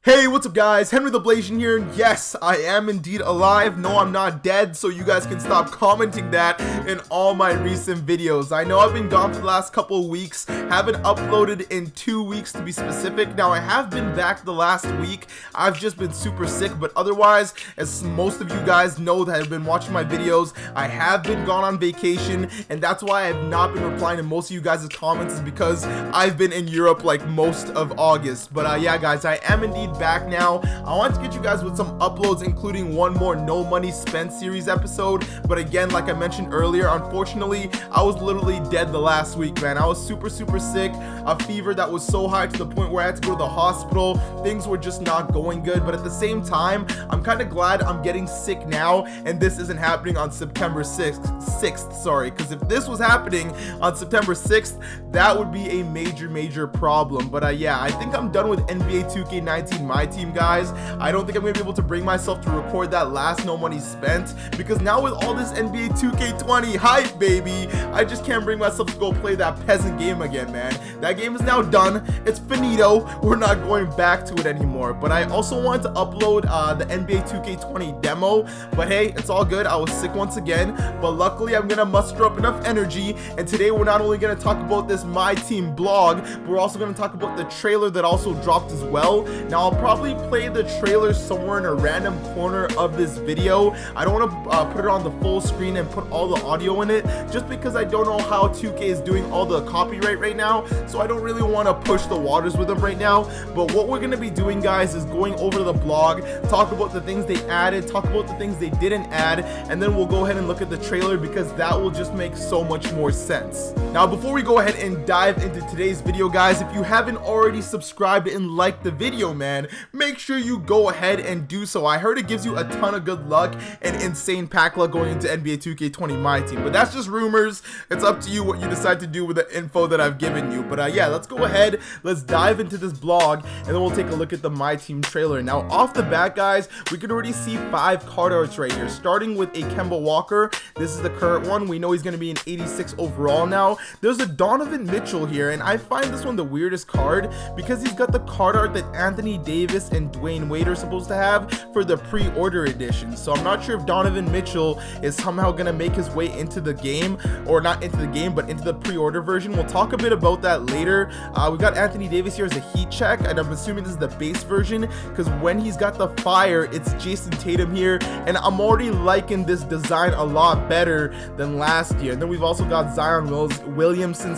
Hey, what's up guys, Henry the Blasian here, and yes, I am indeed alive. No, I'm not dead, so you guys can stop commenting that in all my recent videos. I know I've been gone for the last couple of weeks, haven't uploaded in 2 weeks to be specific. Now, I have been back the last week, I've just been super sick, but otherwise, as most of you guys know that have been watching my videos, I have been gone on vacation, and that's why I have not been replying to most of you guys' comments, is because I've been in Europe like most of August. But yeah guys, I am indeed back now. I want to get you guys with some uploads, including one more no money spent series episode, but again, like I mentioned earlier, unfortunately I was literally dead the last week, man. I was super sick, a fever that was so high to the point where I had to go to the hospital. Things were just not going good, but at the same time, I'm kind of glad I'm getting sick now and this isn't happening on September 6th, sorry, because if this was happening on September 6th, that would be a major problem. But yeah, I think I'm done with NBA 2K19 Myteam, guys. I don't think I'm gonna be able to bring myself to record that last no money spent, because now with all this NBA 2K20 hype, baby, I just can't bring myself to go play that peasant game again, man. That game is now done. It's finito. We're not going back to it anymore. But I also wanted to upload the NBA 2K20 demo, but hey, it's all good. I was sick once again, but luckily I'm gonna muster up enough energy, and today we're not only gonna talk about this Myteam blog, but we're also gonna talk about the trailer that also dropped as well. Now, I'll probably play the trailer somewhere in a random corner of this video. I don't want to put it on the full screen and put all the audio in it, just because I don't know how 2K is doing all the copyright right now, so I don't really want to push the waters with them right now. But what we're going to be doing, guys, is going over to the blog, talk about the things they added, talk about the things they didn't add, and then we'll go ahead and look at the trailer, because that will just make so much more sense. Now, before we go ahead and dive into today's video, guys, if you haven't already subscribed and liked the video, man, make sure you go ahead and do so. I heard it gives you a ton of good luck and insane pack luck going into NBA 2K20 Myteam, but that's just rumors. It's up to you what you decide to do with the info that I've given you. But yeah, let's go ahead, let's dive into this blog, and then we'll take a look at the Myteam trailer. Now, off the bat, guys, we can already see 5 card arts right here, starting with a Kemba Walker. This is the current one. We know he's going to be an 86 overall now. There's a Donovan Mitchell here, and I find this one the weirdest card, because he's got the card art that Anthony Davis and Dwayne Wade are supposed to have for the pre-order edition. So I'm not sure if Donovan Mitchell is somehow going to make his way into the game, or not into the game, but into the pre-order version. We'll talk a bit about that later. We got Anthony Davis here as a heat check, and I'm assuming this is the base version, because when he's got the fire, it's Jason Tatum here, and I'm already liking this design a lot better than last year. And then we've also got Zion Williamson,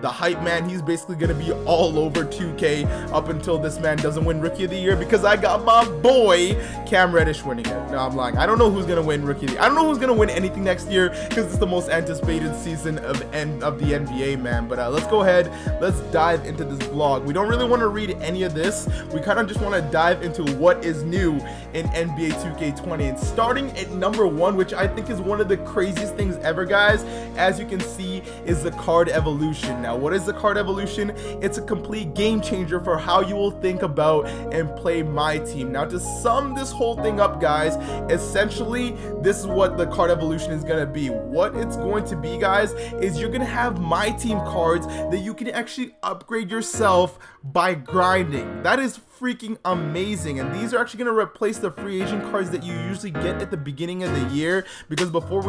the hype man. He's basically going to be all over 2K up until this man doesn't win Rookie of the Year, because I got my boy Cam Reddish winning it. No, I'm lying. I don't know who's going to win Rookie of the Year. I don't know who's going to win anything next year, because it's the most anticipated season of the NBA, man. But let's go ahead, let's dive into this blog. We don't really want to read any of this. We kind of just want to dive into what is new in NBA 2K20, and starting at number 1, which I think is one of the craziest things ever, guys, as you can see, is the card evolution. Now, what is the card evolution? It's a complete game changer for how you will think about and play Myteam. Now, to sum this whole thing up, guys, essentially this is what the card evolution is going to be. What it's going to be, guys, is you're going to have Myteam cards that you can actually upgrade yourself by grinding. That is freaking amazing, and these are actually going to replace the free agent cards that you usually get at the beginning of the year, because before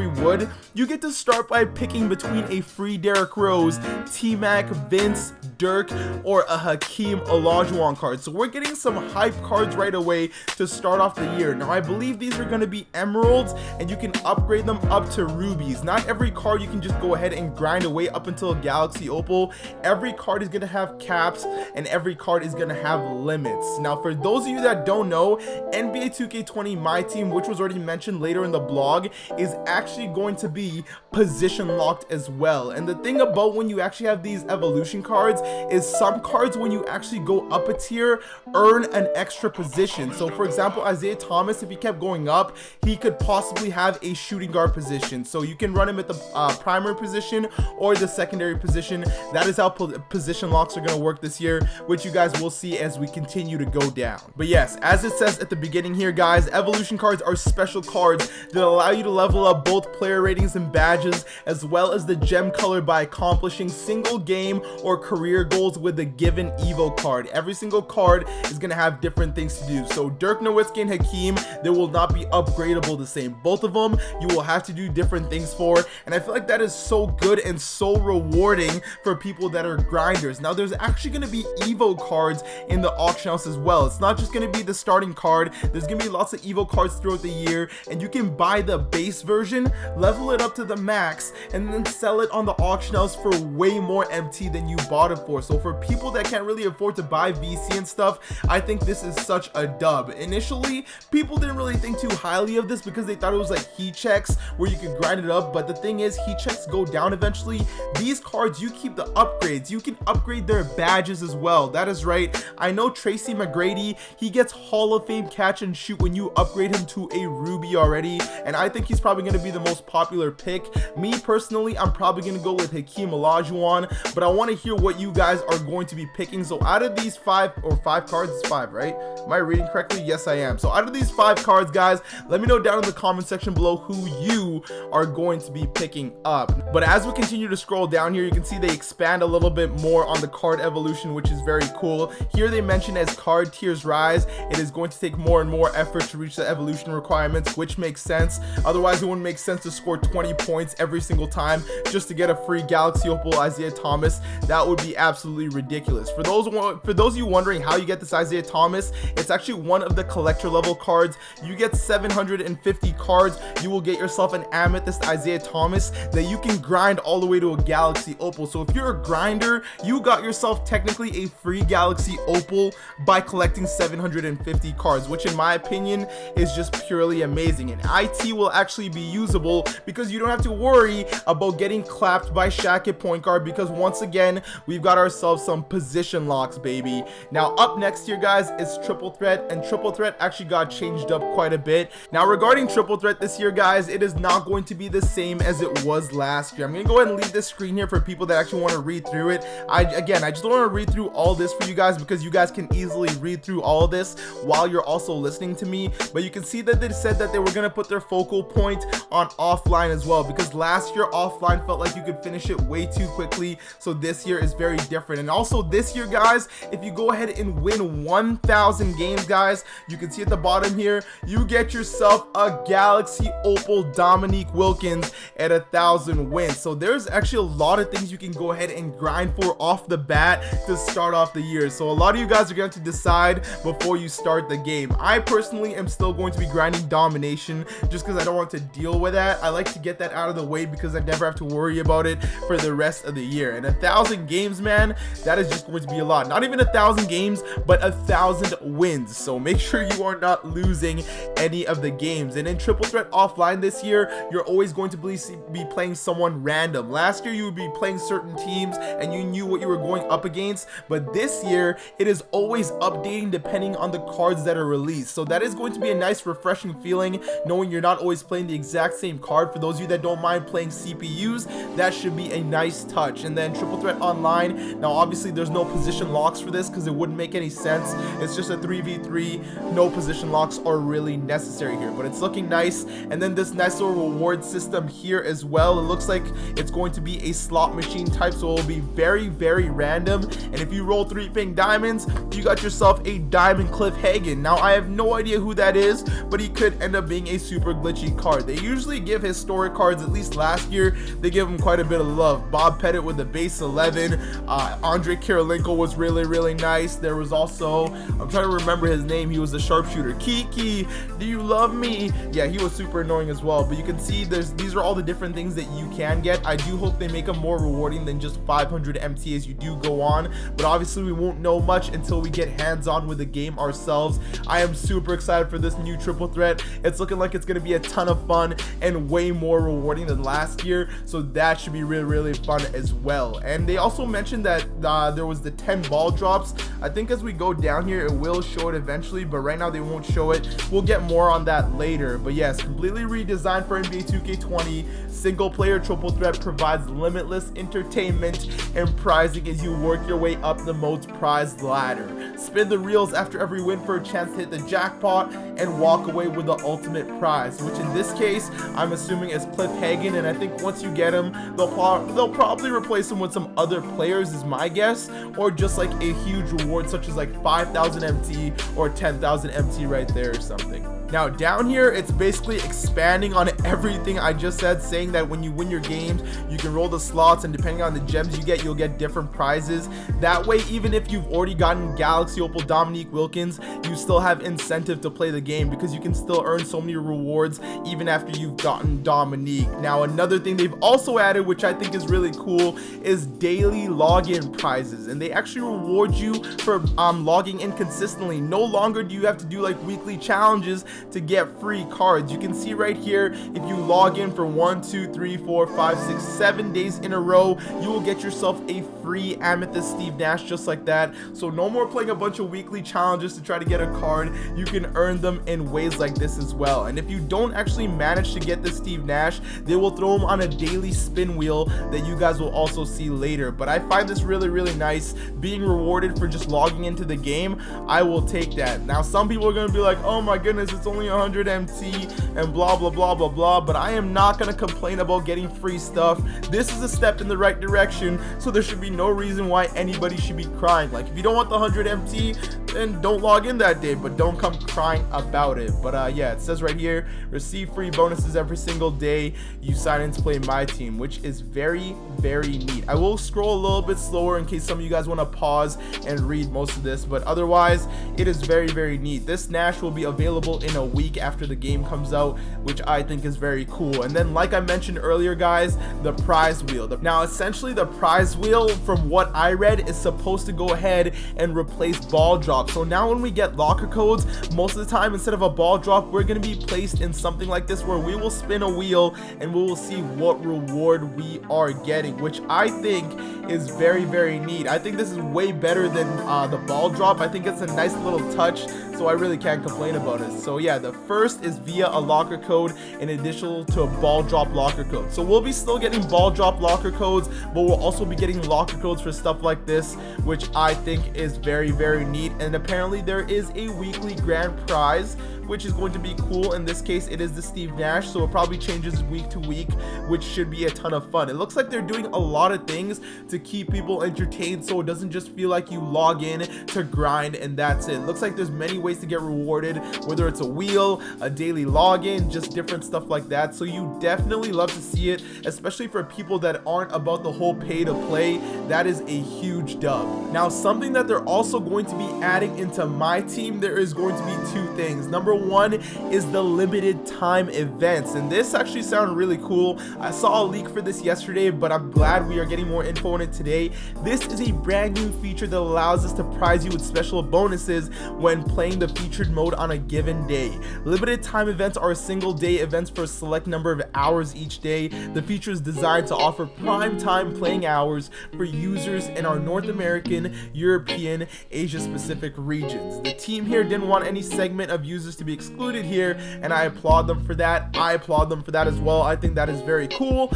you get to start by picking between a free Derrick Rose, T-Mac, Vince, Dirk, or a Hakeem Olajuwon card. So we're getting some hype cards right away to start off the year. Now, I believe these are going to be emeralds, and you can upgrade them up to rubies. Not every card you can just go ahead and grind away up until Galaxy Opal. Every card is going to have caps, and every card is going to have limits. Now, for those of you that don't know, NBA 2K20 Myteam, which was already mentioned later in the blog, is actually going to be position locked as well. And the thing about when you actually have these evolution cards is some cards, when you actually go up a tier, earn an extra position. So for example, Isaiah Thomas, if he kept going up, he could possibly have a shooting guard position. So you can run him at the primary position or the secondary position. That is how position locks are going to work this year, which you guys will see as we continue continue to go down. But yes, as it says at the beginning here, guys, evolution cards are special cards that allow you to level up both player ratings and badges, as well as the gem color by accomplishing single game or career goals with a given Evo card. Every single card is going to have different things to do. So Dirk Nowitzki and Hakeem, they will not be upgradable the same. Both of them you will have to do different things for, and I feel like that is so good and so rewarding for people that are grinders. Now there's actually going to be Evo cards in the auction house as well. It's not just going to be the starting card. There's going to be lots of Evo cards throughout the year, and you can buy the base version, level it up to the max, and then sell it on the auction house for way more MT than you bought it for. So for people that can't really afford to buy VC and stuff, I think this is such a dub. Initially, people didn't really think too highly of this because they thought it was like heat checks where you could grind it up, but the thing is, heat checks go down eventually. These cards, you keep the upgrades. You can upgrade their badges as well. That is right. I know Tracy McGrady, he gets Hall of Fame catch and shoot when you upgrade him to a Ruby already, and I think he's probably going to be the most popular pick. Me personally, I'm probably going to go with Hakeem Olajuwon, but I want to hear what you guys are going to be picking. So out of these five cards, it's 5, right? Am I reading correctly? Yes, I am. So out of these 5 cards, guys, let me know down in the comment section below who you are going to be picking up. But as we continue to scroll down here, you can see they expand a little bit more on the card evolution, which is very cool. Here they mention as card tiers rise, it is going to take more and more effort to reach the evolution requirements, which makes sense. Otherwise, it wouldn't make sense to score 20 points every single time just to get a free Galaxy Opal Isaiah Thomas. That would be absolutely ridiculous. For those of you wondering how you get this Isaiah Thomas, it's actually one of the collector level cards. You get 750 cards, you will get yourself an Amethyst Isaiah Thomas that you can grind all the way to a Galaxy Opal. So if you're a grinder, you got yourself technically a free Galaxy Opal by collecting 750 cards, which in my opinion is just purely amazing. And IT will actually be usable because you don't have to worry about getting clapped by Shaq at point guard, because once again, we've got ourselves some position locks, baby. Now up next here, guys, is Triple Threat, and Triple Threat actually got changed up quite a bit. Now regarding Triple Threat this year, guys, it is not going to be the same as it was last year. I'm gonna go ahead and leave this screen here for people that actually want to read through it. I just don't want to read through all this for you guys because you guys can easily read through all of this while you're also listening to me. But you can see that they said that they were gonna put their focal point on offline as well, because last year offline felt like you could finish it way too quickly. So this year is very different. And also this year, guys, if you go ahead and win 1,000 games, guys, you can see at the bottom here, you get yourself a Galaxy Opal Dominique Wilkins at 1,000 wins. So there's actually a lot of things you can go ahead and grind for off the bat to start off the year. So a lot of you guys are going to decide before you start the game. I personally am still going to be grinding Domination just because I don't want to deal with that. I like to get that out of the way because I never have to worry about it for the rest of the year. And 1,000 games, man, that is just going to be a lot. Not even 1,000 games, but 1,000 wins. So make sure you are not losing any of the games. And in Triple Threat offline this year, you're always going to be playing someone random. Last year, you would be playing certain teams and you knew what you were going up against, but this year, it is always updating depending on the cards that are released. So that is going to be a nice, refreshing feeling, knowing you're not always playing the exact same card. For those of you that don't mind playing CPUs, that should be a nice touch. And then Triple Threat online, now obviously there's no position locks for this because it wouldn't make any sense. It's just a 3v3, no position locks are really necessary here, but it's looking nice. And then this nice little reward system here as well, it looks like it's going to be a slot machine type, so it'll be very, very random. And if you roll 3 pink diamonds, you got yourself a Diamond Cliff Hagan. Now I have no idea who that is, but he could end up being a super glitchy card. They usually give historic cards, at least last year, they give him quite a bit of love. Bob Pettit with the base 11, Andre Kirilenko was really, really nice. There was also, I'm trying to remember his name, he was a sharpshooter. Kiki, do you love me? Yeah, he was super annoying as well. But you can see these are all the different things that you can get. I do hope they make them more rewarding than just 500 MT as you do go on, but obviously we won't know much until we get hands-on with the game ourselves. I am super excited for this new Triple Threat. It's looking like it's going to be a ton of fun and way more rewarding than last year, so that should be really, really fun as well. And they also mentioned that there was the 10 ball drops. I think as we go down here, it will show it eventually, but right now they won't show it. We'll get more on that later. But yes, completely redesigned for NBA 2K20. Single player triple threat provides limitless entertainment and prizing as you work your way up the mode's prize ladder. Spin the reels after every win for a chance to hit the jackpot and walk away with the ultimate prize, which in this case I'm assuming is Cliff Hagan, and I think once you get him, they'll probably replace him with some other players is my guess, or just like a huge reward such as like 5,000 MT or 10,000 MT right there or something. Now down here, it's basically expanding on everything I just said, saying that when you win your games, you can roll the slots, and depending on the gems you get, you'll get different prizes. That way, even if you've already gotten Galaxy Opal Dominique Wilkins, you still have incentive to play the game because you can still earn so many rewards even after you've gotten Dominique. Now another thing they've also added, which I think is really cool, is daily login prizes, and they actually reward you for logging in consistently. No longer do you have to do like weekly challenges to get free cards. You can see right here, if you log in for 1, 2, 3, 4, 5, 6, 7 days in a row, you will get yourself a free Amethyst Steve Nash just like that. So no more playing a bunch of weekly challenges to try to get a card. You can earn them in ways like this as well. And if you don't actually manage to get the Steve Nash, they will throw him on a daily spin wheel that you guys will also see later. But I find this really nice, being rewarded for just logging into the game. I will take that. Now some people are going to be like, oh my goodness, it's only 100 MT and blah blah blah blah blah, but I am not going to complain about getting free stuff. This is a step in the right direction, so there should be no reason why anybody should be crying. Like, if you don't want the 100 MT, then don't log in that day, but don't come crying about it. But yeah, it says right here, receive free bonuses every single day you sign in to play Myteam, which is very neat. I will scroll a little bit slower in case some of you guys want to pause and read most of this, but otherwise it is very neat. This Nash will be available in a week after the game comes out, which I think is very cool. And then, like I mentioned earlier guys, the prize wheel. Now essentially the prize wheel, from what I read, is supposed to go ahead and replace ball drop. So now when we get locker codes, most of the time instead of a ball drop, we're going to be placed in something like this where we will spin a wheel and we will see what reward we are getting, which I think is very neat. I think this is way better than the ball drop. I think it's a nice little touch, so I really can't complain about it. So yeah, the first is via a locker code in addition to a ball drop locker code. So we'll be still getting ball drop locker codes, but we'll also be getting locker codes for stuff like this, which I think is very neat. And apparently there is a weekly grand prize, which is going to be cool. In this case, it is the Steve Nash, so it probably changes week to week, which should be a ton of fun. It looks like they're doing a lot of things to keep people entertained, so it doesn't just feel like you log in to grind and that's it. It looks like there's many ways to get rewarded, whether it's a wheel, a daily login, just different stuff like that. So you definitely love to see it, especially for people that aren't about the whole pay to play. That is a huge dub. Now, something that they're also going to be adding into Myteam, there is going to be two things. Number one is the limited time events, and this actually sounded really cool. I saw a leak for this yesterday, but I'm glad we are getting more info on it today. This is a brand new feature that allows us to prize you with special bonuses when playing the featured mode on a given day. Limited time events are single day events for a select number of hours each day. The feature is designed to offer prime time playing hours for users in our North American, European, Asia Pacific regions. The team here didn't want any segment of users to be excluded here, and I applaud them for that. I applaud them for that as well. I think that is very cool.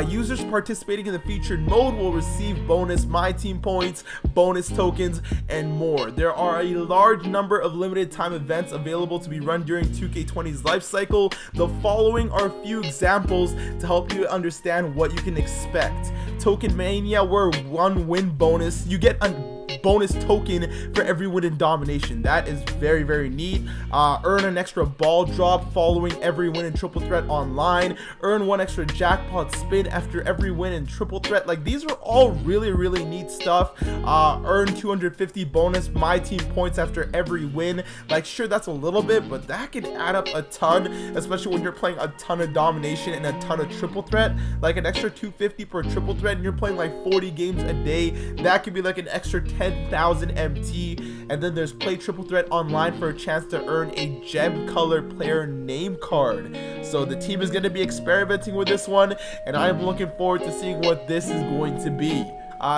Users participating in the featured mode will receive bonus Myteam points, bonus tokens, and more. There are a large number of limited time events available to be run during 2K20's life cycle. The following are a few examples to help you understand what you can expect. Token Mania, where one win bonus, you get a bonus token for every win in Domination. That is very neat. Earn an extra ball drop following every win in Triple Threat online. Earn one extra jackpot spin after every win in Triple Threat. Like, these are all really neat stuff. Earn 250 bonus Myteam points after every win. Like, sure, that's a little bit, but that can add up a ton, especially when you're playing a ton of Domination and a ton of Triple Threat. Like, an extra 250 per Triple Threat, and you're playing like 40 games a day. That could be like an extra 10,000 MT. And then there's Play Triple Threat online for a chance to earn a gem color player name card. So the team is going to be experimenting with this one, and I'm looking forward to seeing what this is going to be.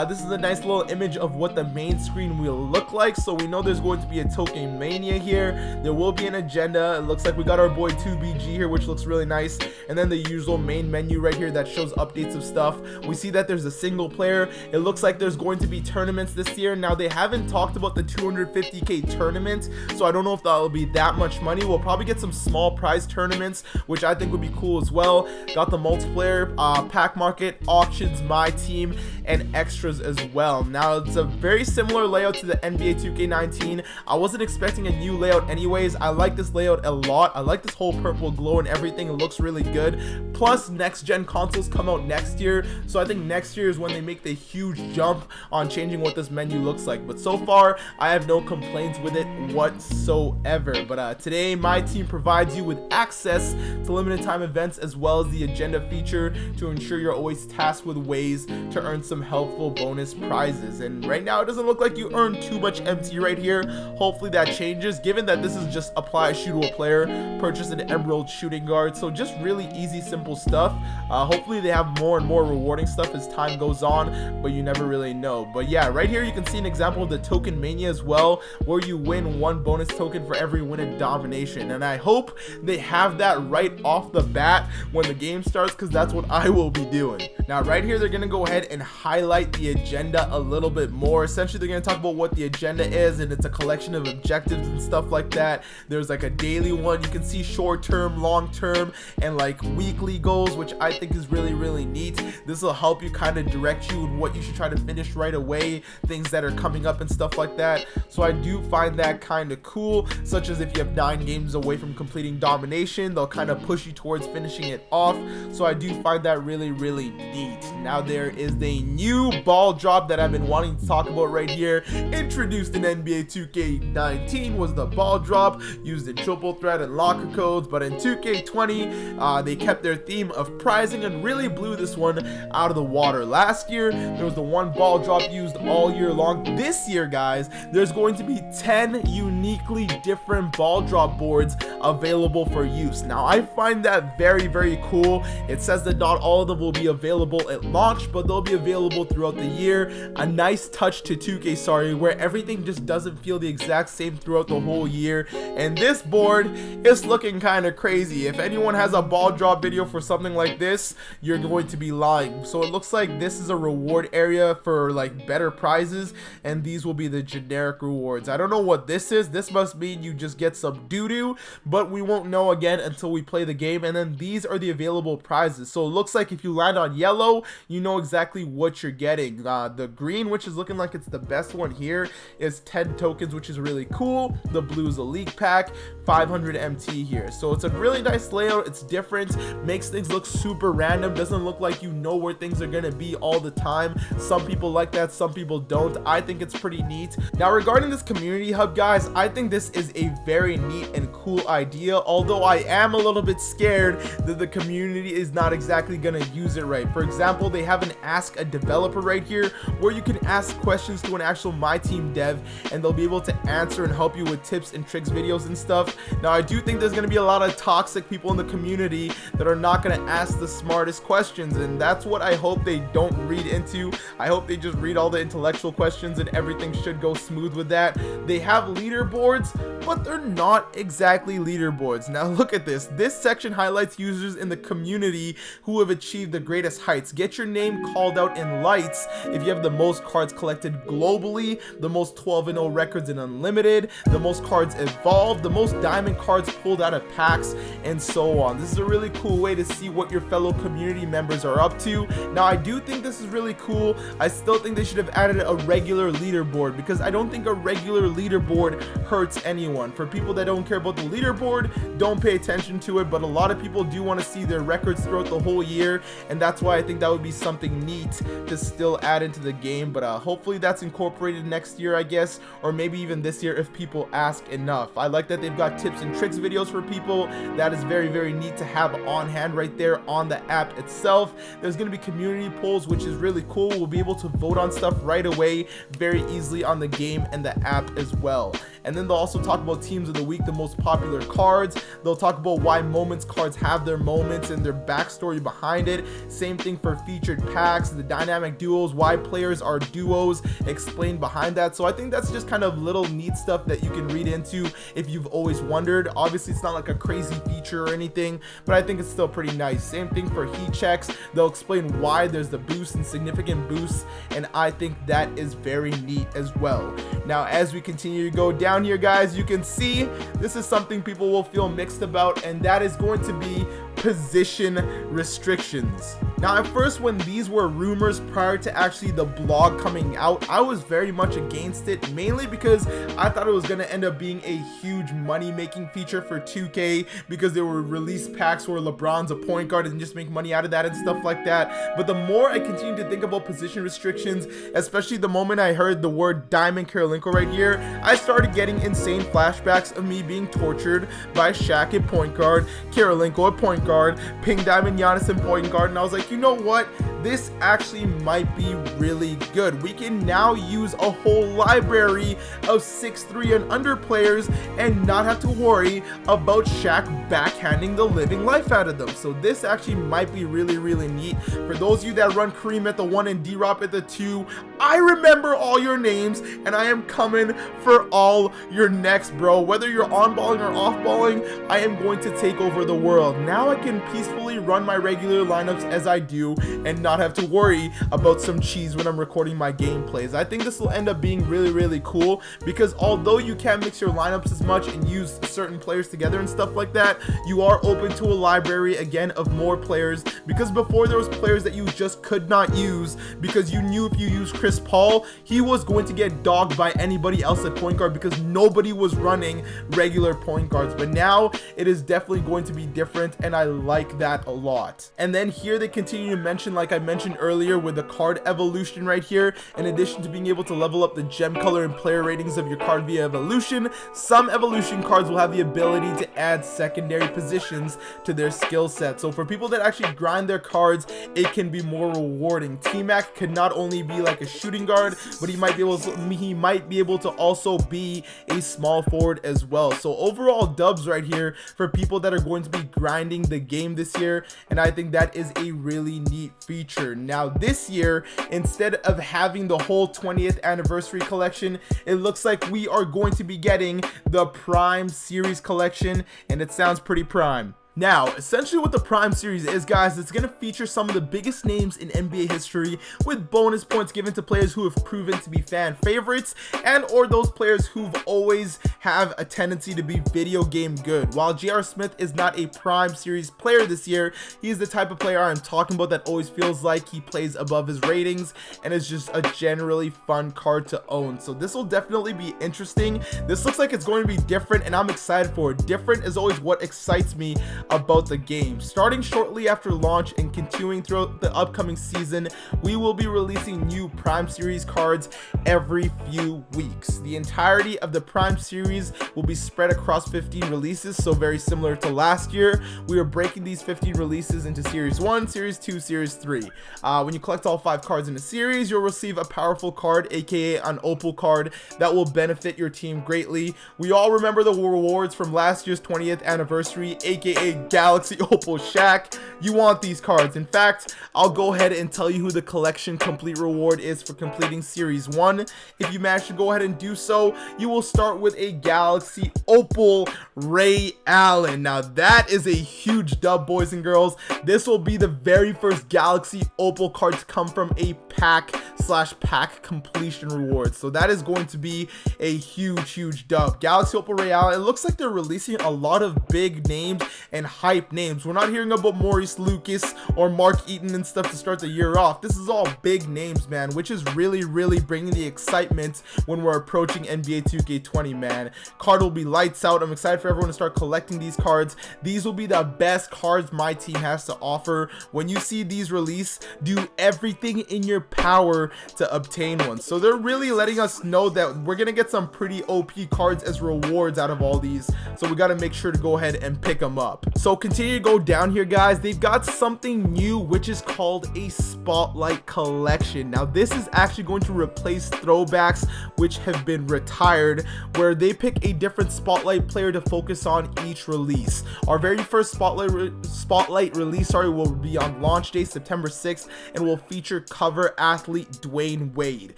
This is a nice little image of what the main screen will look like. So we know there's going to be a token mania here. There will be an agenda. It looks like we got our boy 2BG here, which looks really nice, and then the usual main menu right here that shows updates of stuff. We see that there's a single player. It looks like there's going to be tournaments this year. Now they haven't talked about the 250k tournament, so I don't know if that'll be that much money. We'll probably get some small prize tournaments, which I think would be cool as well. Got the multiplayer, pack market, auctions, my team, and extras as well. Now it's a very similar layout to the NBA 2K19. I wasn't expecting a new layout anyways. I like this layout a lot. I like this whole purple glow and everything. It looks really good. Plus next gen consoles come out next year, so I think next year is when they make the huge jump on changing what this menu looks like. But so far I have no complaints with it whatsoever. But today my team provides you with access to limited time events as well as the agenda feature to ensure you're always tasked with ways to earn some helpful bonus prizes. And right now it doesn't look like you earn too much MT right here. Hopefully that changes, given that this is just apply a shoot to a player, purchase an emerald shooting guard. So just really easy, simple stuff. Hopefully they have more and more rewarding stuff as time goes on, but you never really know. But yeah, right here you can see an example of the token mania as well, where you win one bonus token for every win in domination. And I hope they have that right off the bat when the game starts, because that's what I will be doing. Now right here they're gonna go ahead and highlight the agenda a little bit more. Essentially they're gonna talk about what the agenda is, and it's a collection of objectives and stuff like that. There's like a daily one, you can see short term, long term, and like weekly goals, which I think is really neat. This will help you kind of direct you in what you should try to finish right away, things that are coming up and stuff like that. So I do find that kind of cool, such as if you have 9 games away from completing domination, they'll kind of push you towards finishing it off. So I do find that really neat. Now there is the new ball drop that I've been wanting to talk about right here. Introduced in NBA 2K19 was the ball drop, used in triple threat and locker codes, but in 2K20 they kept their theme of prizing and really blew this one out of the water. Last year there was the one ball drop used all year long. This year, guys, there's going to be 10 uniquely different ball drop boards available for use. Now I find that very cool. It says that not all of them will be available at launch, but they'll be available throughout the year. A nice touch to 2K, where everything just doesn't feel the exact same throughout the whole year. And this board is looking kind of crazy. If anyone has a ball drop video for something like this, you're going to be lying. So it looks like this is a reward area for like better prizes, and these will be the generic rewards. I don't know what this is. This must mean you just get some doo-doo, but we won't know again until we play the game. And then these are the available prizes. So it looks like if you land on yellow, you know exactly what you're getting. The green, which is looking like it's the best one here, is 10 tokens, which is really cool. The blue is a league pack, 500 MT here. So it's a really nice layout. It's different, makes things look super random, doesn't look like you know where things are gonna be all the time. Some people like that, some people don't. I think it's pretty neat. Now regarding this community hub, guys, I think this is a very neat and cool idea, although I am a little bit scared that the community is not exactly gonna use it right. For example, they have an ask a developer right here where you can ask questions to an actual Myteam dev and they'll be able to answer and help you with tips and tricks videos and stuff. Now I do think there's going to be a lot of toxic people in the community that are not going to ask the smartest questions, and that's what I hope they don't read into. I hope they just read all the intellectual questions and everything should go smooth with that. They have leaderboards, but they're not exactly leaderboards. Now look at this. This section highlights users in the community who have achieved the greatest heights. Get your name called out in lights if you have the most cards collected globally, the most 12-0 records in Unlimited, the most cards evolved, the most diamond cards pulled out of packs, and so on. This is a really cool way to see what your fellow community members are up to. Now I do think this is really cool. I still think they should have added a regular leaderboard, because I don't think a regular leaderboard hurts anyone. For people that don't care about the leaderboard, don't pay attention to it, but a lot of people do want to see their records throughout the whole year, and that's why I think that would be something neat to still add into the game. But hopefully that's incorporated next year, I guess, or maybe even this year if people ask enough. I like that they've got tips and tricks videos for people. That is very neat to have on hand right there on the app itself. There's going to be community polls, which is really cool. We'll be able to vote on stuff right away very easily on the game and the app as well. And then they'll also talk about teams of the week, the most popular cards. They'll talk about why moments cards have their moments and their backstory behind it. Same thing for featured packs, the dynamic duo duos, why players are duos, explained behind that. So I think that's just kind of little neat stuff that you can read into if you've always wondered. Obviously it's not like a crazy feature or anything, but I think it's still pretty nice. Same thing for heat checks. They'll explain why there's the boost and significant boosts, and I think that is very neat as well. Now as we continue to go down here, guys, you can see this is something people will feel mixed about, and that is going to be position restrictions. Now at first, when these were rumors prior to actually the blog coming out, I was very much against it, mainly because I thought it was going to end up being a huge money making feature for 2K, because there were release packs where LeBron's a point guard and just make money out of that and stuff like that. But the more I continued to think about position restrictions, especially the moment I heard the word Diamond Kirilenko right here, I started getting insane flashbacks of me being tortured by Shaq at point guard, Kirilenko at point guard, Pink Diamond Giannis at point guard, and I was like, you know what? This actually might be really good. We can now use a whole library of 6'3" and under players and not have to worry about Shaq backhanding the living life out of them. So this actually might be really neat. For those of you that run Kareem at the 1 and D-Rob at the 2, I remember all your names and I am coming for all your necks, bro. Whether you're on balling or off balling, I am going to take over the world. Now I can peacefully run my regular lineups as I do and not have to worry about some cheese when I'm recording my gameplays. I think this will end up being really cool, because although you can't mix your lineups as much and use certain players together and stuff like that, you are open to a library again of more players, because before there was players that you just could not use because you knew if you used Chris Paul, he was going to get dogged by anybody else at point guard because nobody was running regular point guards. But now it is definitely going to be different, and I like that a lot. And then here they continue to mention, like I mentioned earlier, with the card evolution right here, in addition to being able to level up the gem color and player ratings of your card via evolution, some evolution cards will have the ability to add secondary positions to their skill set. So for people that actually grind their cards, it can be more rewarding. T-Mac could not only be like a shooting guard, but he might be able to also be a small forward as well. So overall dubs right here for people that are going to be grinding the game this year, and I think that is a really neat feature. Now this year, instead of having the whole 20th anniversary collection, it looks like we are going to be getting the Prime Series collection, and it sounds pretty prime. Now, essentially what the Prime Series is, guys, it's going to feature some of the biggest names in NBA history, with bonus points given to players who have proven to be fan favorites and or those players who've always have a tendency to be video game good. While J.R. Smith is not a Prime Series player this year, he's the type of player I'm talking about that always feels like he plays above his ratings and is just a generally fun card to own. So this will definitely be interesting. This looks like it's going to be different, and I'm excited for it. Different is always what excites me about the game. Starting shortly after launch and continuing throughout the upcoming season, we will be releasing new Prime Series cards every few weeks. The entirety of the Prime Series will be spread across 15 releases, so very similar to last year. We are breaking these 15 releases into Series 1, Series 2, Series 3. When you collect all 5 cards in a series, you'll receive a powerful card, aka an Opal card, that will benefit your team greatly. We all remember the rewards from last year's 20th anniversary, aka Galaxy Opal Shaq. You want these cards. In fact, I'll go ahead and tell you who the collection complete reward is for completing Series 1. If you manage to go ahead and do so, you will start with a Galaxy Opal Ray Allen. Now that is a huge dub, boys and girls. This will be the very first Galaxy Opal card to come from a pack/pack completion reward. So that is going to be a huge dub. Galaxy Opal Ray Allen. It looks like they're releasing a lot of big names and hype names. We're not hearing about Maurice Lucas or Mark Eaton and stuff to start the year off. This is all big names, man, which is really bringing the excitement when we're approaching NBA 2K20, man. Card will be lights out. I'm excited for everyone to start collecting these cards. These will be the best cards my team has to offer. When you see these release, do everything in your power to obtain one. So they're really letting us know that we're gonna get some pretty OP cards as rewards out of all these, so we got to make sure to go ahead and pick them up. So continue to go down here, guys. They've got something new, which is called a Spotlight Collection. Now this is actually going to replace throwbacks which have been retired, where they pick a different Spotlight player to focus on each release. Our very first Spotlight release will be on launch day, September 6th, and will feature cover athlete Dwayne Wade.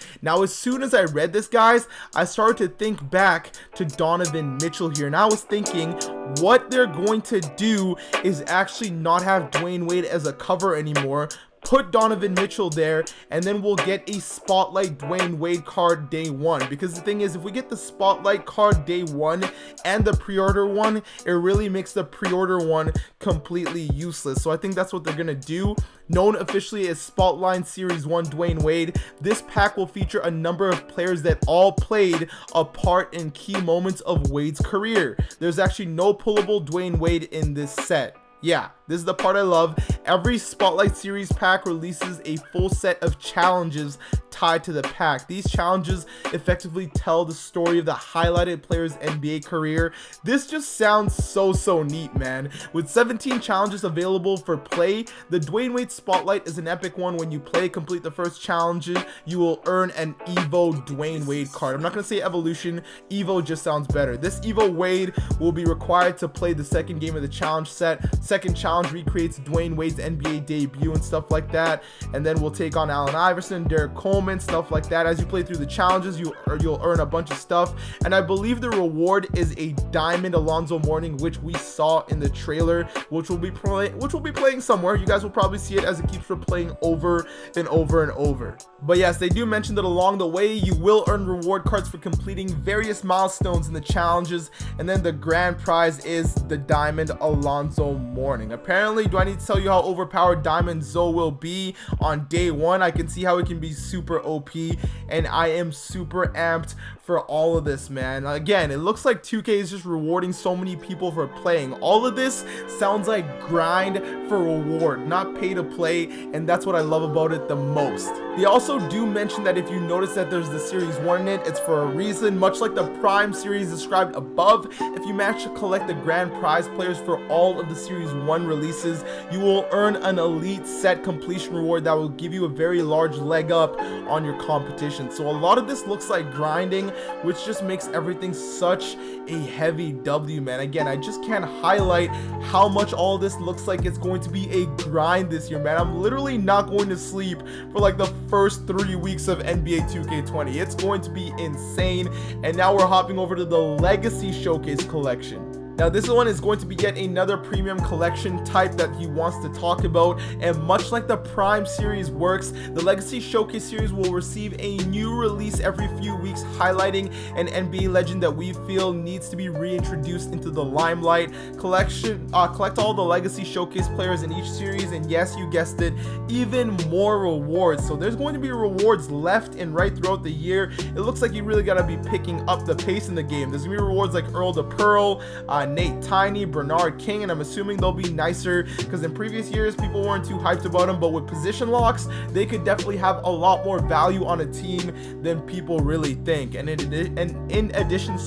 Now as soon as I read this, guys, I started to think back to Donovan Mitchell here, and I was thinking what they're going to do is actually not have Dwayne Wade as a cover anymore, put Donovan Mitchell there, and then we'll get a Spotlight Dwayne Wade card day one. Because the thing is, if we get the Spotlight card day one and the pre-order one, it really makes the pre-order one completely useless. So I think that's what they're gonna do. Known officially as Spotlight Series 1 Dwayne Wade, this pack will feature a number of players that all played a part in key moments of Wade's career. There's actually no pullable Dwayne Wade in this set. Yeah, this is the part I love. Every Spotlight Series pack releases a full set of challenges tied to the pack. These challenges effectively tell the story of the highlighted player's NBA career. This just sounds so neat, man. With 17 challenges available for play, the Dwayne Wade Spotlight is an epic one. When you complete the first challenge, you will earn an Evo Dwayne Wade card. I'm not going to say evolution. Evo just sounds better. This Evo Wade will be required to play the second game of the challenge set. Second challenge recreates Dwayne Wade's NBA debut and stuff like that, and then we'll take on Allen Iverson, Derek Coleman, stuff like that. As you play through the challenges, you'll earn a bunch of stuff, and I believe the reward is a diamond Alonzo Mourning, which we saw in the trailer, which will be playing somewhere. You guys will probably see it as it keeps replaying over and over and over. But yes, they do mention that along the way you will earn reward cards for completing various milestones in the challenges, and then the grand prize is the diamond Alonzo Mourning. Apparently, do I need to tell you how overpowered Diamond Zoe will be on day one? I can see how it can be super OP, and I am super amped for all of this, man. Again, it looks like 2K is just rewarding so many people for playing. All of this sounds like grind for reward, not pay to play, and that's what I love about it the most. They also do mention that if you notice that there's the Series 1 in it, it's for a reason. Much like the Prime series described above, if you manage to collect the grand prize players for all of the Series 1 releases, you will earn an elite set completion reward that will give you a very large leg up on your competition. So a lot of this looks like grinding, which just makes everything such a heavy W, man. Again, I just can't highlight how much all this looks like it's going to be a grind this year, man. I'm literally not going to sleep for like the first 3 weeks of NBA 2K20. It's going to be insane. And now we're hopping over to the Legacy Showcase collection. Now this one is going to be yet another premium collection type that he wants to talk about, and much like the Prime series works, the Legacy Showcase series will receive a new release every few weeks highlighting an NBA legend that we feel needs to be reintroduced into the limelight. Collect all the Legacy Showcase players in each series, and yes, you guessed it, even more rewards. So there's going to be rewards left and right throughout the year. It looks like you really got to be picking up the pace in the game. There's going to be rewards like Earl the Pearl, Nate Tiny, Bernard King, and I'm assuming they'll be nicer because in previous years people weren't too hyped about them, but with position locks they could definitely have a lot more value on a team than people really think. And in addition,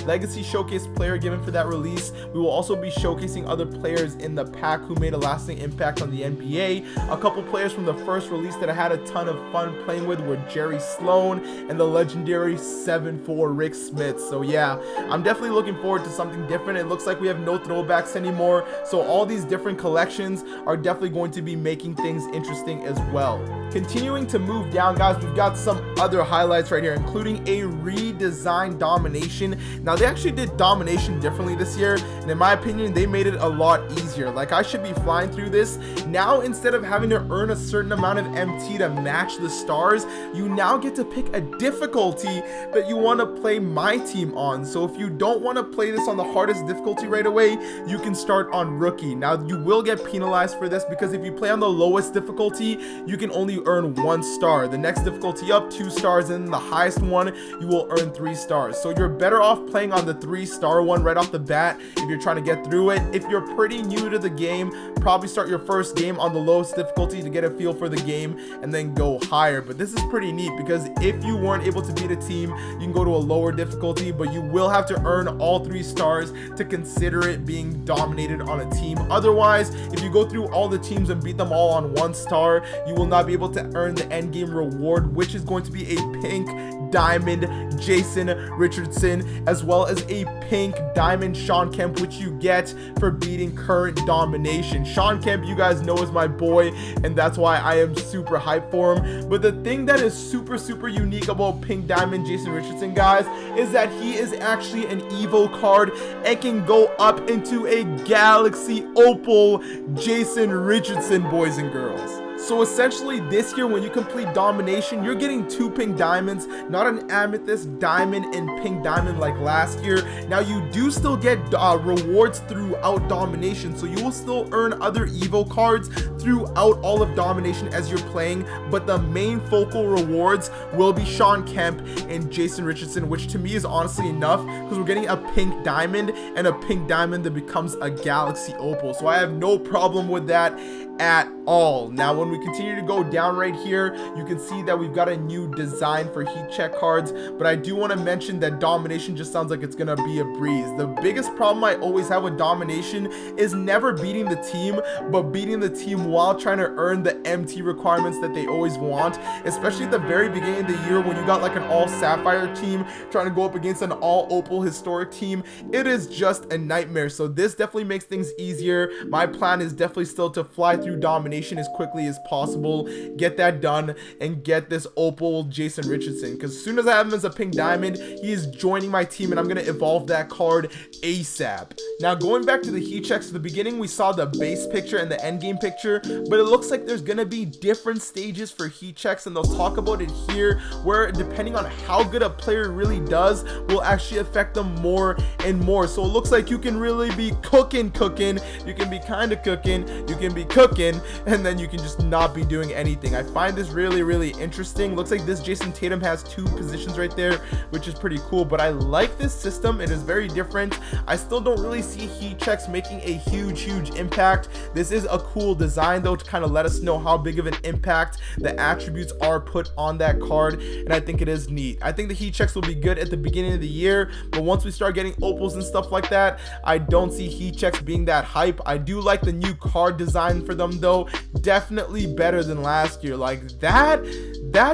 Legacy Showcase player given for that release, we will also be showcasing other players in the pack who made a lasting impact on the NBA. A couple players from the first release that I had a ton of fun playing with were Jerry Sloan and the legendary 7'4" Rick Smith. So yeah, I'm definitely looking forward to something different. It looks like we have no throwbacks anymore, so all these different collections are definitely going to be making things interesting as well. Continuing to move down, guys, we've got some other highlights right here, including a redesigned Domination. Now they actually did Domination differently this year, and in my opinion they made it a lot easier. Like, I should be flying through this now. Instead of having to earn a certain amount of MT to match the stars, you now get to pick a difficulty that you want to play Myteam on. So if you don't want to play this on the hardest difficulty right away, you can start on Rookie. Now you will get penalized for this because if you play on the lowest difficulty, you can only earn 1 star. The next difficulty up, 2 stars, and the highest one you will earn 3 stars. So you're better off playing on the 3-star one right off the bat if you're trying to get through it. If you're pretty new to the game, probably start your first game on the lowest difficulty to get a feel for the game and then go higher. But this is pretty neat because if you weren't able to beat a team, you can go to a lower difficulty, but you will have to earn all 3 stars to consider it being dominated on a team. Otherwise, if you go through all the teams and beat them all on 1 star, you will not be able to earn the end game reward, which is going to be a pink diamond Jason Richardson, as well as a pink diamond Shawn Kemp, which you get for beating current domination. Shawn Kemp, you guys know, is my boy, and that's why I am super hyped for him. But the thing that is super unique about pink diamond Jason Richardson, guys, is that he is actually an Evo card and can go up into a Galaxy Opal Jason Richardson, boys and girls. So essentially this year, when you complete domination, you're getting 2 pink diamonds, not an amethyst diamond and pink diamond like last year. Now you do still get rewards throughout domination, so you will still earn other Evo cards throughout all of domination as you're playing, but the main focal rewards will be Shawn Kemp and Jason Richardson, which to me is honestly enough, because we're getting a pink diamond and a pink diamond that becomes a Galaxy Opal. So I have no problem with that at all. Now when we continue to go down right here, you can see that we've got a new design for heat check cards, but I do want to mention that domination just sounds like it's gonna be a breeze. The biggest problem I always have with domination is never beating the team, but beating the team while trying to earn the MT requirements that they always want, especially at the very beginning of the year when you got like an all sapphire team trying to go up against an all opal historic team. It is just a nightmare. So this definitely makes things easier. My plan is definitely still to fly through domination as quickly as possible, get that done, and get this Opal Jason Richardson, because as soon as I have him as a pink diamond, he is joining my team and I'm going to evolve that card ASAP. Now going back to the heat checks, at the beginning we saw the base picture and the end game picture, but it looks like there's going to be different stages for heat checks, and they'll talk about it here, where depending on how good a player really does will actually affect them more and more. So it looks like you can really be cooking, you can be kind of cooking, you can be cooking, and then you can just not be doing anything. I find this really interesting. Looks like this Jason Tatum has 2 positions right there, which is pretty cool, but I like this system. It is very different. I still don't really see heat checks making a huge impact. This is a cool design though, to kind of let us know how big of an impact the attributes are put on that card, and I think it is neat. I think the heat checks will be good at the beginning of the year, but once we start getting opals and stuff like that, I don't see heat checks being that hype. I do like the new card design for them though, definitely better than last year. Like that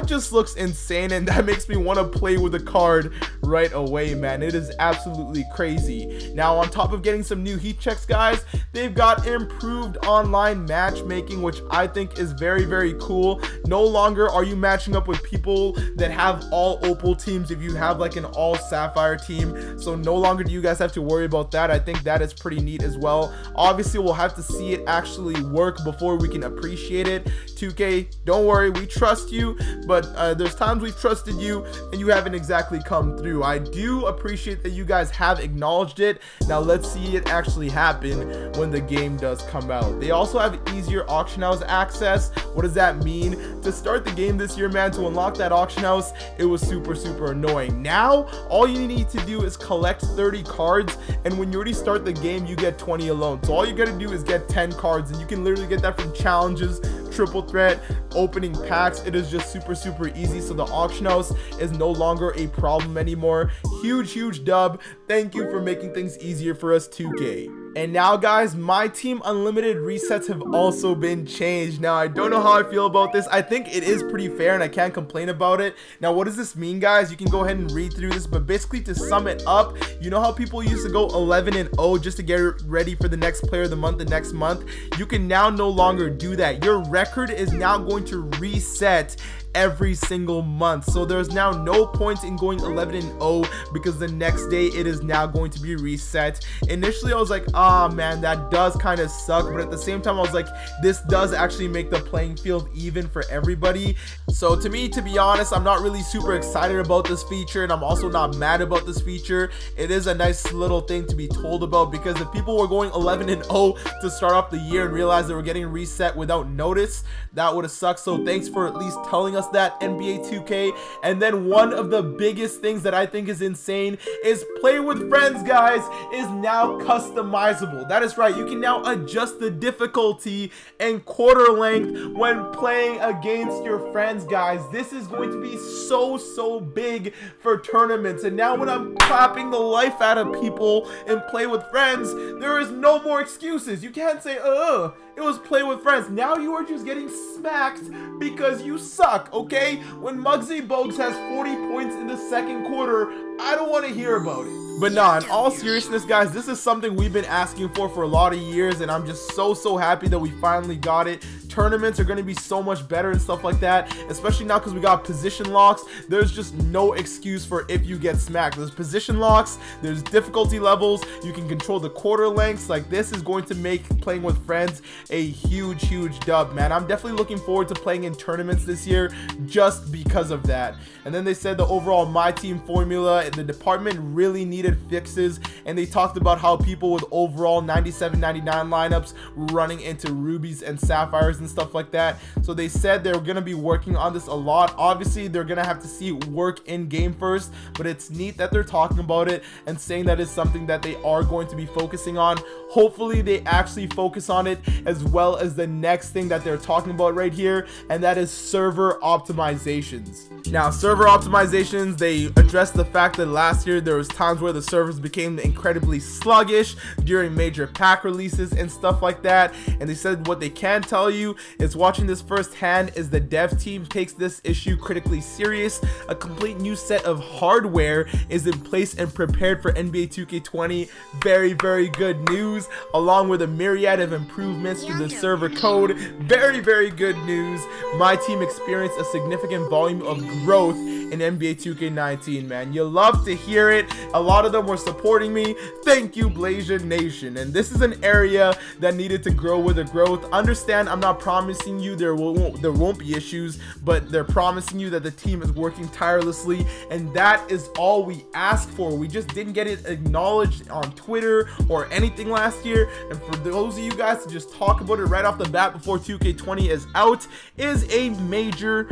just looks insane, and that makes me want to play with the card right away, man. It is absolutely crazy. Now on top of getting some new heat checks, guys, they've got improved online matchmaking, which I think is very cool. No longer are you matching up with people that have all opal teams if you have like an all sapphire team, so no longer do you guys have to worry about that. I think that is pretty neat as well. Obviously we'll have to see it actually work before we can appreciate it. 2K, don't worry, we trust you, but there's times we've trusted you and you haven't exactly come through. I do appreciate that you guys have acknowledged it. Now let's see it actually happen when the game does come out. They also have easier auction house access. What does that mean? To start the game this year, man, to unlock that auction house, it was super annoying. Now all you need to do is collect 30 cards, and when you already start the game you get 20 alone. So all you gotta do is get 10 cards, and you can literally get that from challenges, triple threat, opening packs. It is just super easy. So the auction house is no longer a problem anymore. Huge dub. Thank you for making things easier for us, 2K. And now, guys, Myteam Unlimited resets have also been changed. Now, I don't know how I feel about this. I think it is pretty fair and I can't complain about it. Now, what does this mean, guys? You can go ahead and read through this, but basically to sum it up, you know how people used to go 11-0 just to get ready for the next player of the month the next month? You can now no longer do that. Your record is now going to reset every single month. So there's now no point in going 11-0 because the next day it is now going to be reset. Initially I was like, ah man, that does kind of suck, but at the same time I was like, this does actually make the playing field even for everybody. So to me, to be honest, I'm not really super excited about this feature, and I'm also not mad about this feature. It is a nice little thing to be told about, because if people were going 11-0 to start off the year and realize they were getting reset without notice, that would have sucked. So thanks for at least telling us that, NBA 2K. And then one of the biggest things that I think is insane is Play with Friends, guys, is now customizable customizable. That is right, you can now adjust the difficulty and quarter length when playing against your friends, guys. This is going to be so big for tournaments. And now when I'm clapping the life out of people and play with friends, there is no more excuses. You can't say, it was play with friends. Now you are just getting smacked because you suck, okay? When Muggsy Bogues has 40 points in the second quarter, I don't want to hear about it. But nah, in all seriousness, guys, this is something we've been asking for a lot of years, and I'm just so happy that we finally got it. Tournaments are going to be so much better and stuff like that, especially now because we got position locks. There's just no excuse for if you get smacked. There's position locks, there's difficulty levels, you can control the quarter lengths. Like, this is going to make playing with friends a huge dub, man. I'm definitely looking forward to playing in tournaments this year just because of that. And then they said the overall Myteam formula, the department really needed fixes, and they talked about how people with overall 97-99 lineups were running into rubies and sapphires and stuff like that. So they said they're going to be working on this a lot. Obviously, they're going to have to see work in game first, but it's neat that they're talking about it and saying that is something that they are going to be focusing on. Hopefully they actually focus on it, as well as the next thing that they're talking about right here, and that is server optimizations. Now, server optimizations, they addressed the fact that last year there was times where the servers became incredibly sluggish during major pack releases and stuff like that. And they said what they can tell you is, watching this firsthand, is the dev team takes this issue critically serious. A complete new set of hardware is in place and prepared for NBA 2K20. Very good news, along with a myriad of improvements to the server code. Very good news. Myteam experienced a significant volume of growth in NBA 2K19, man. You love to hear it. A lot of them were supporting me. Thank you, Blasian Nation. And this is an area that needed to grow with the growth. Understand, I'm not promising you there won't be issues, but they're promising you that the team is working tirelessly, and that is all we asked for. We just didn't get it acknowledged on Twitter or anything last year, and for those of you guys to just talk about it right off the bat before 2K20 is out is a major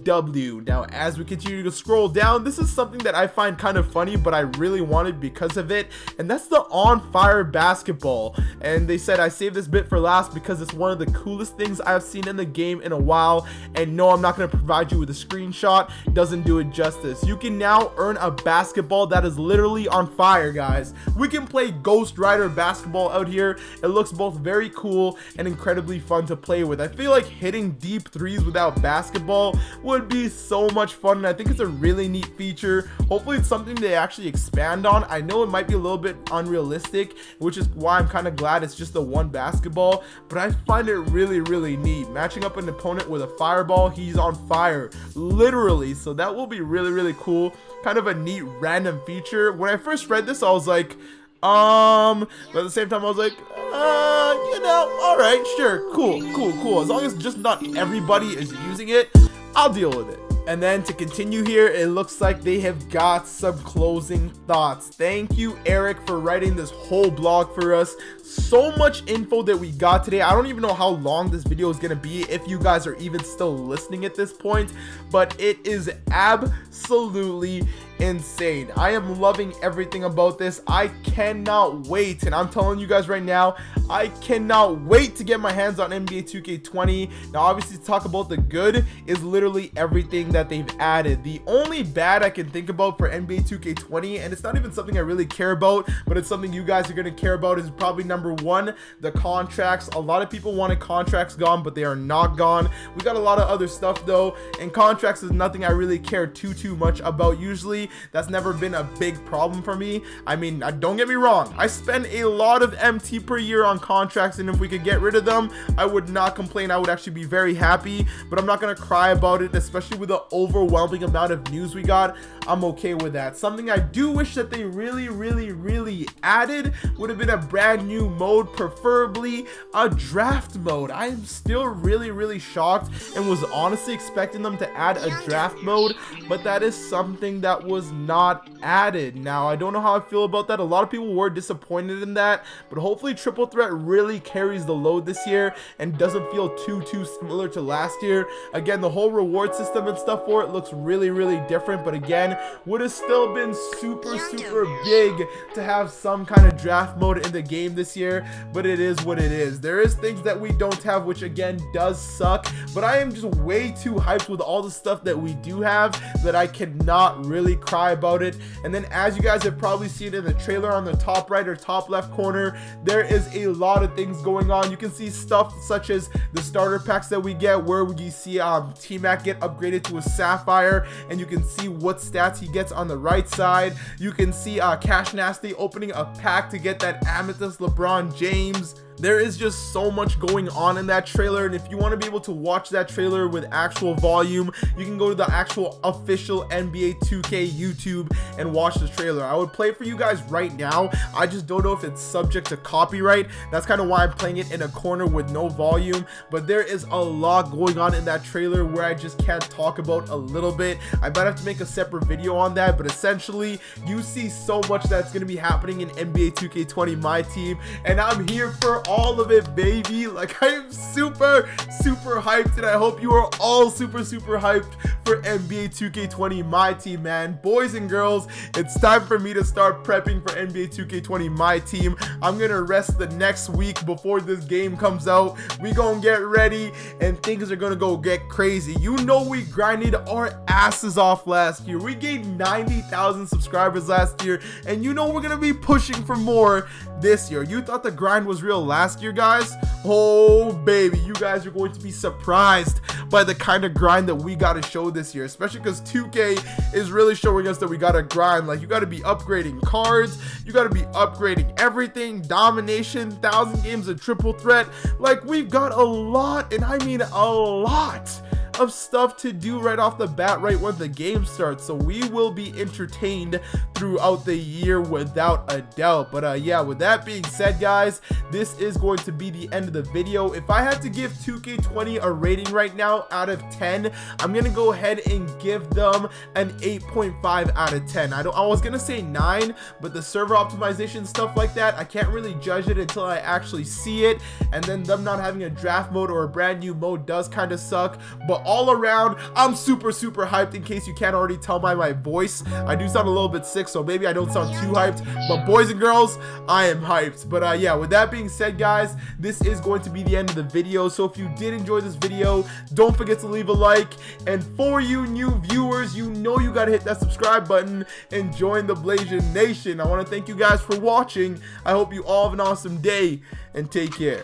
W. Now, as we continue to scroll down, this is something that I find kind of funny, but I really wanted because of it, and that's the on fire basketball. And they said I saved this bit for last because it's one of the coolest things I've seen in the game in a while, and no, I'm not going to provide you with a screenshot. It doesn't do it justice. You can now earn a basketball that is literally on fire, guys. We can play Ghost Rider basketball out here. It looks both very cool and incredibly fun to play with. I feel like hitting deep threes without basketball would be so much fun, and I think it's a really neat feature. Hopefully it's something they actually expand on. I know it might be a little bit unrealistic, which is why I'm kind of glad it's just the one basketball, but I find it really neat. Matching up an opponent with a fireball, he's on fire, literally. So that will be really cool. Kind of a neat random feature. When I first read this, I was like, but at the same time I was like, you know, all right, sure, cool. As long as just not everybody is using it, I'll deal with it. And then to continue here, it looks like they have got some closing thoughts. Thank you, Eric, for writing this whole blog for us. So much info that we got today. I don't even know how long this video is going to be, if you guys are even still listening at this point, but it is absolutely insane. I am loving everything about this. I cannot wait, and I'm telling you guys right now, I cannot wait to get my hands on NBA 2K20. Now, obviously, to talk about the good is literally everything that they've added. The only bad I can think about for NBA 2K20, and it's not even something I really care about, but it's something you guys are going to care about, is probably number one, the contracts. A lot of people wanted contracts gone, but they are not gone. We got a lot of other stuff though, and contracts is nothing I really care too much about. Usually that's never been a big problem for me. I mean, don't get me wrong, I spend a lot of MT per year on contracts, and if we could get rid of them, I would not complain. I would actually be very happy, but I'm not gonna cry about it, especially with the overwhelming amount of news we got. I'm okay with that. Something I do wish that they really added would have been a brand new mode, preferably a draft mode. I am still really shocked and was honestly expecting them to add a draft mode, but that is something that was not added. Now, I don't know how I feel about that. A lot of people were disappointed in that, but hopefully triple threat really carries the load this year and doesn't feel too similar to last year. Again, the whole reward system and stuff for it looks really different, but again, would have still been super big to have some kind of draft mode in the game this year, but it is what it is. There is things that we don't have, which again does suck, but I am just way too hyped with all the stuff that we do have that I cannot really cry about it. And then, as you guys have probably seen in the trailer on the top right or top left corner, there is a lot of things going on. You can see stuff such as the starter packs that we get, where we see T-Mac get upgraded to a Sapphire, and you can see what stats he gets on the right side. You can see Cashnasty opening a pack to get that Amethyst LeBron James. There is just so much going on in that trailer, and if you want to be able to watch that trailer with actual volume, you can go to the actual official NBA 2K YouTube and watch the trailer. I would play it for you guys right now. I just don't know if it's subject to copyright. That's kind of why I'm playing it in a corner with no volume, but there is a lot going on in that trailer where I just can't talk about a little bit. I might have to make a separate video on that, but essentially you see so much that's going to be happening in NBA 2K20 Myteam, and I'm here for all of it, baby. Like, I am super hyped, and I hope you are all super hyped for NBA 2K20 Myteam, man. Boys and girls, it's time for me to start prepping for NBA 2K20 Myteam. I'm gonna rest the next week before this game comes out. We gonna get ready, and things are gonna go get crazy. You know, we grinded our asses off last year. We gained 90,000 subscribers last year, and you know we're gonna be pushing for more this year. You thought the grind was real last year, guys? Oh baby, you guys are going to be surprised by the kind of grind that we got to show this year, especially because 2K is really showing us that we got to grind. Like, you got to be upgrading cards, you got to be upgrading everything, domination, 1,000 games of triple threat. Like, we've got a lot, and I mean a lot of stuff to do right off the bat, right when the game starts. So we will be entertained throughout the year without a doubt. But yeah, with that being said, guys, this is going to be the end of the video. If I had to give 2K20 a rating right now out of 10, I'm gonna go ahead and give them an 8.5 out of 10. I was gonna say 9, but the server optimization, stuff like that, I can't really judge it until I actually see it, and then them not having a draft mode or a brand new mode does kind of suck. But all around, I'm super hyped, in case you can't already tell by my voice. I do sound a little bit sick, so maybe I don't sound too hyped, but boys and girls, I am hyped. But yeah, with that being said, guys, this is going to be the end of the video. So if you did enjoy this video, don't forget to leave a like, and for you new viewers, you know you gotta hit that subscribe button and join the Blasian Nation. I want to thank you guys for watching. I hope you all have an awesome day, and take care.